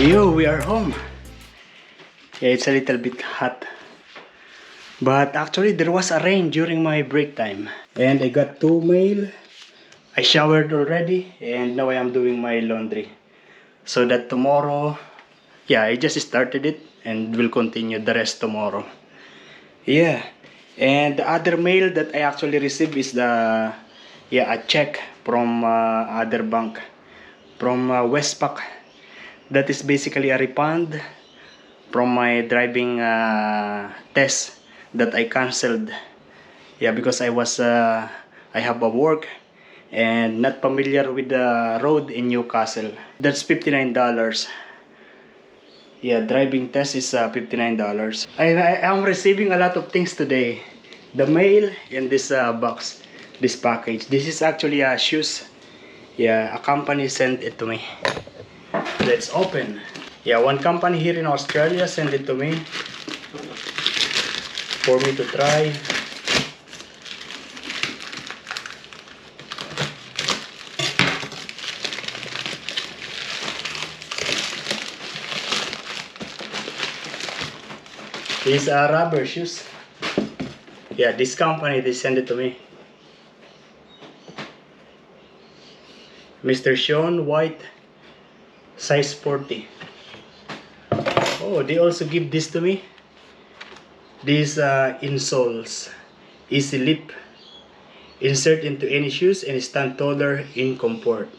Yo, we are home. Yeah, it's a little bit hot. But actually, there was a rain during my break time. And I got 2 mail. I showered already. And now I am doing my laundry. So that tomorrow, yeah, I just started it. And will continue the rest tomorrow. Yeah. And the other mail that I actually received is a check from other bank. From Westpac. That is basically a refund from my driving test that I canceled. Yeah, because I have a work and not familiar with the road in Newcastle. That's $59. Yeah, driving test is $59. I am receiving a lot of things today. The mail and this box, this package. This is actually shoes. Yeah, a company sent it to me. Let's open. Yeah, one company here in Australia sent it to me for me to try. These are rubber shoes. Yeah, this company, they sent it to me. Mr. Sean White, size 40. Oh, they also give this to me. These insoles, easy lip, insert into any shoes and stand taller in comfort.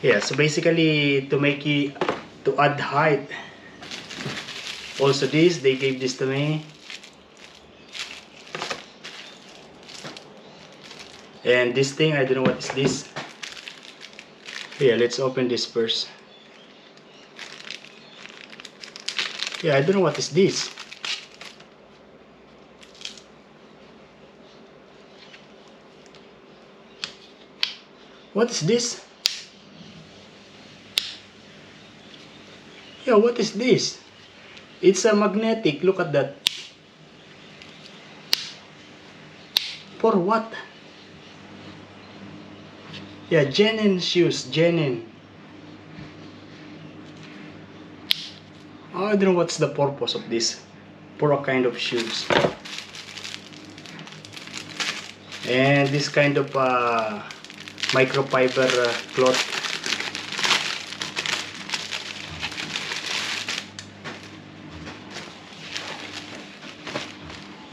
Yeah, so basically to make you to add height. Also this, they gave this to me. And this thing, I don't know what is this. Yeah, let's open this first. Yeah, I don't know what is this. What is this? Yeah, what is this? It's a magnetic. Look at that. For what? Yeah, Jenin shoes. Jenin. I don't know what's the purpose of this. For a kind of shoes. And this kind of microfiber cloth.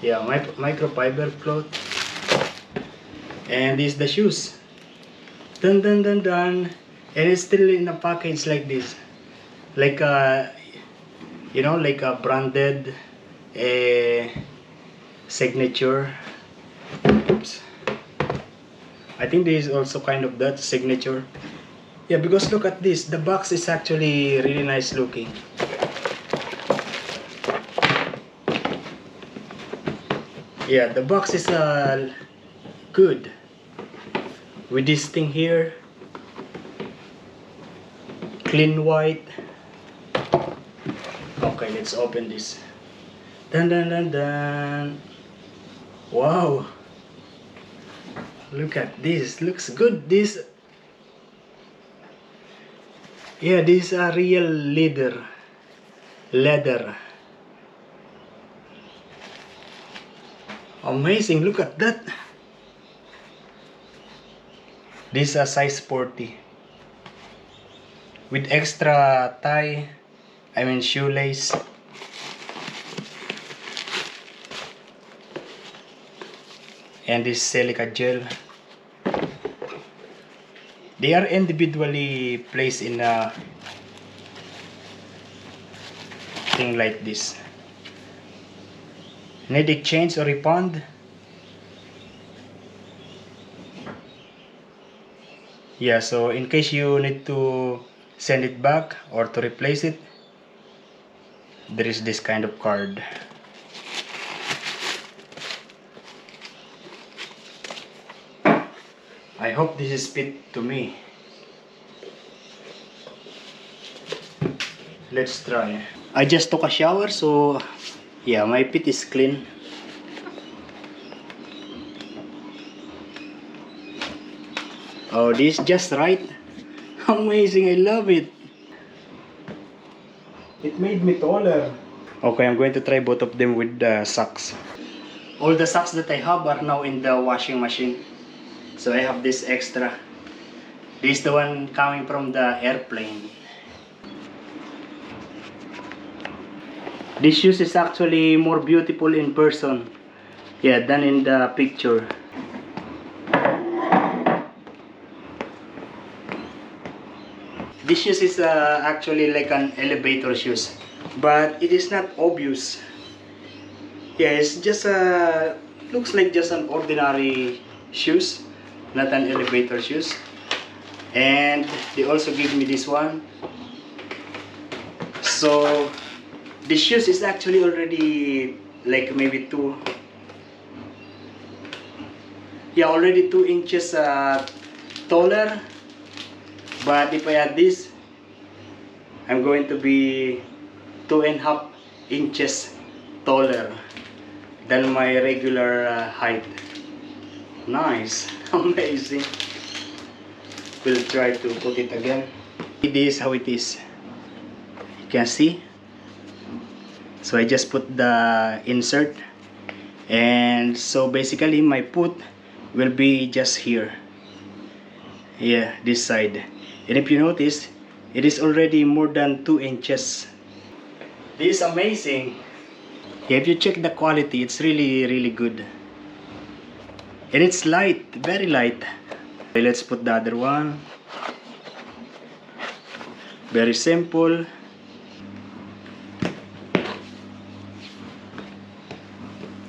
Yeah, microfiber cloth. And this is the shoes. Dun dun dun dun. And it's still in a package like this. Like a, you know, like a branded signature. Oops. I think this is also kind of that signature. Yeah, because look at this. The box is actually really nice looking. Yeah, the box is good. With this thing here. Clean white. Okay, let's open this. Dun dun dun dun. Wow. Look at this. Looks good. This. Yeah, these are real leather. Leather. Amazing. Look at that. These are size 40. With extra tie. I mean shoelace. And this silica gel. They are individually placed in a thing like this. Need exchange or refund? Yeah, so in case you need to send it back or to replace it, there is this kind of card. I hope this is fit to me. Let's try. I just took a shower, so yeah, my feet is clean. Oh, this is just right. Amazing, I love it. it made me taller. Okay, I'm going to try both of them with the socks. All the socks that I have are now in the washing machine. So I have this extra. This is the one coming from the airplane. This shoes is actually more beautiful in person, yeah, than in the picture. This shoes is actually like an elevator shoes, but it is not obvious. Yeah, it's just looks like just an ordinary shoes, not an elevator shoes. And they also give me this one. So this shoes is actually already like maybe already 2 inches taller. But if I add this, I'm going to be 2.5 inches taller than my regular height. Nice, amazing. We'll try to put it again. This is how it is. You can see. So I just put the insert, and so basically my foot will be just here. Yeah, this side. And if you notice, it is already more than 2 inches. This is amazing. Yeah, if you check the quality, it's really good. And it's light, very light. Okay, let's put the other one. Very simple.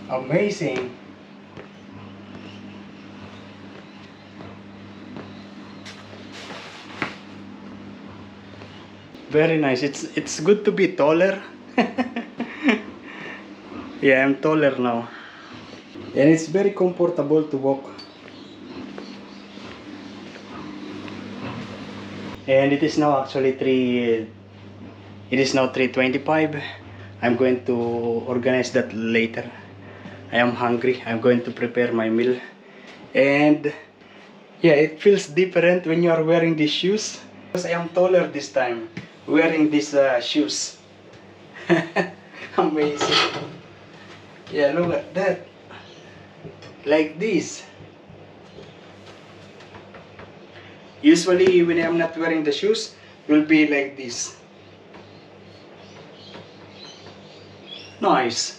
Amazing. Very nice. It's good to be taller. Yeah, I'm taller now. And it's very comfortable to walk. And it is now actually 3:25. I'm going to organize that later. I am hungry. I'm going to prepare my meal. And yeah, it feels different when you are wearing these shoes. Because I am taller this time, wearing these shoes. Amazing. Yeah, look at that. Like this. Usually when I'm not wearing the shoes, it will be like this. Nice.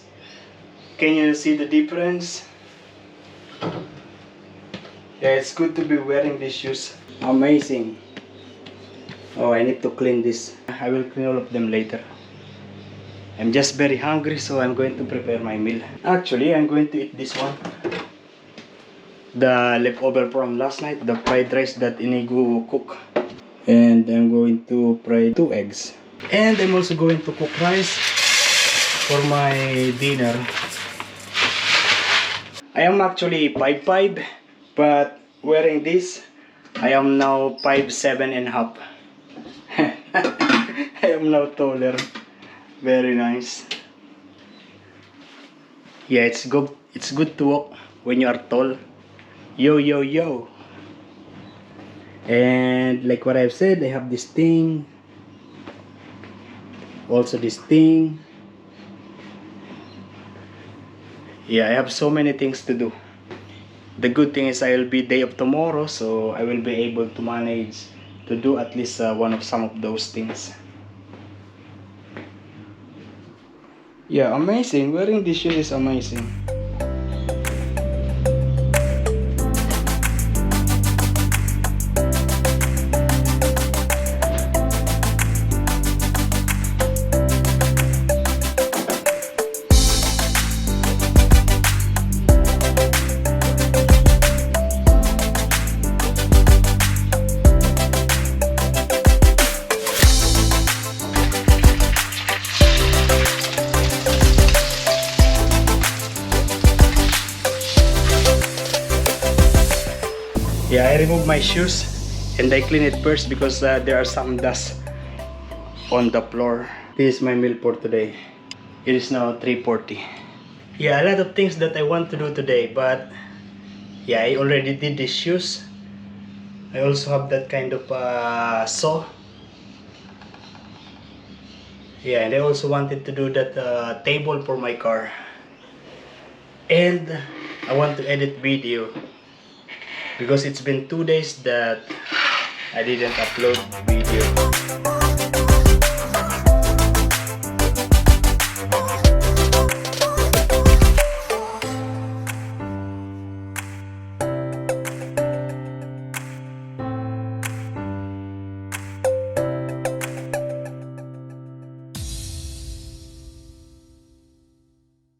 Can you see the difference? Yeah, it's good to be wearing these shoes. Amazing. Oh, I need to clean this. I will clean all of them later. I'm just very hungry, so I'm going to prepare my meal. Actually, I'm going to eat this one. The leftover from last night, the fried rice that Inigo cook. And I'm going to fry 2 eggs. And I'm also going to cook rice for my dinner. I am actually 5'5", but wearing this, I am now 5'7.5". I am now taller. Very nice. Yeah, it's good to walk when you are tall. Yo yo yo. And like what I've said, I have this thing. Also this thing. Yeah, I have so many things to do. The good thing is I will be day of tomorrow, so I will be able to manage to do at least some of those things. Yeah, amazing. Wearing this shoes is amazing. Yeah, I remove my shoes and I clean it first because there are some dust on the floor. This is my meal for today. It is now 3:40. Yeah, a lot of things that I want to do today, but yeah, I already did these shoes. I also have that kind of saw. Yeah, and I also wanted to do that table for my car. And I want to edit video because it's been 2 days that I didn't upload video.